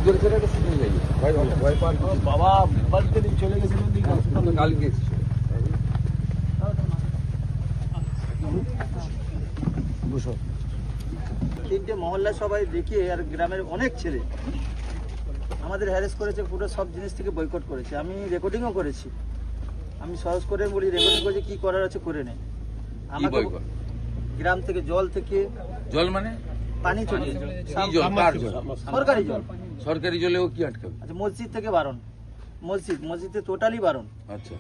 ধরেছে না, শুনে যাই ভয় পাওয়ার বাবা বাড়িতে চলে গেছিলেন কালকে তিনটে মহল্লা সবাই দেখিয়ে আর গ্রামের অনেক ছেলে আমাদের হ্যারেস করেছে, পুরো সব জিনিস থেকে বয়কট করেছে। আমি রেকর্ডিংও করেছি, আমি সহজ করে বলি রেকর্ডিং করেছি, কি করার আছে করে নেই। আমাকে গ্রাম থেকে জল জল মানে পানি চলে সরকারি জল, সরকারি জলেও কি আটকাবে? আচ্ছা মসজিদ থেকে বারণ, মসজিদে টোটালি বারণ। আচ্ছা,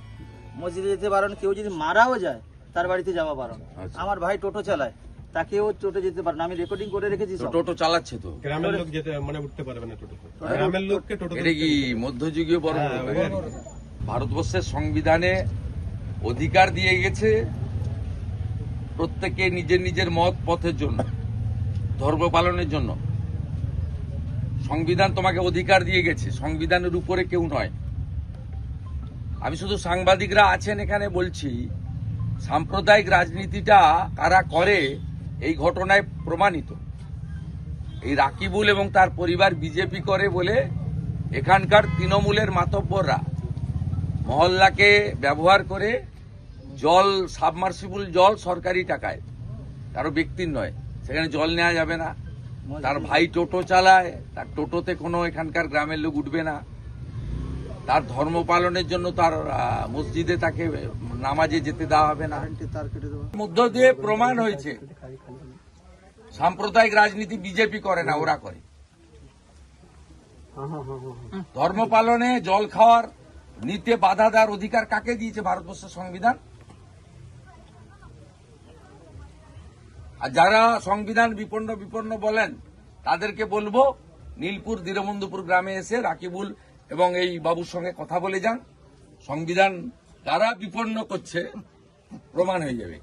মসজিদে যেতে বারণ, কেউ যদি মারাও যায় তার বাড়িতে যাওয়া বারণ। আচ্ছা। আমার ভাই টোটো চালায়, তাকেও টোটো যেতে পারে না, আমি রেকর্ডিং করে রেখেছি সব। টোটো চালাচ্ছে তো গ্রামের লোক যেতে মানে উঠতে পারবে না টোটো, গ্রামের লোককে টোটো। এটা কি মধ্যযুগীয় বড় ভারতবর্ষের সংবিধানে অধিকার দিয়ে গেছে প্রত্যেকে নিজের নিজের মত পথের জন্য, ধর্ম পালনের জন্য। সংবিধান তোমাকে অধিকার দিয়ে গেছে, সংবিধানের উপরে কেউ নয়। আমি শুধু সাংবাদিকরা আছেন এখানে বলছি, সাম্প্রদায়িক রাজনীতিটা কারা করে এই ঘটনায় প্রমাণিত। এই রাকিবুল এবং তার পরিবার বিজেপি করে বলে এখানকার তৃণমূলের মাতব্বররা মহল্লাকে ব্যবহার করে জল, সাবমার্সিবল জল সরকারি টাকায়, কারো ব্যক্তির নয়, সেখানে জল নেওয়া যাবে না। তার ভাই টোটো চালায়, তার টোটোতে কোনো এখানকার গ্রামের লোক উঠবে না। তার ধর্ম পালনের জন্য তার মসজিদে তাকে নামাজে যেতে দেওয়া হবে না। মধ্য দিয়ে প্রমাণ হয়েছে সাম্প্রদায়িক রাজনীতি বিজেপি করে না, ওরা করে। ধর্ম পালনে, জল খাওয়ার, নিতে বাধা দেওয়ার অধিকার কাকে দিয়েছে ভারতবর্ষের সংবিধান? আর যারা সংবিধান বিপন্ন বলেন তাদেরকে বলবো নীলপুর দীনবন্ধুপুর গ্রামে এসে রাকিবুল এবং এই বাবুর সঙ্গে কথা বলে যান। সংবিধান কারা বিপন্ন করছে প্রমাণ হয়ে যাবে।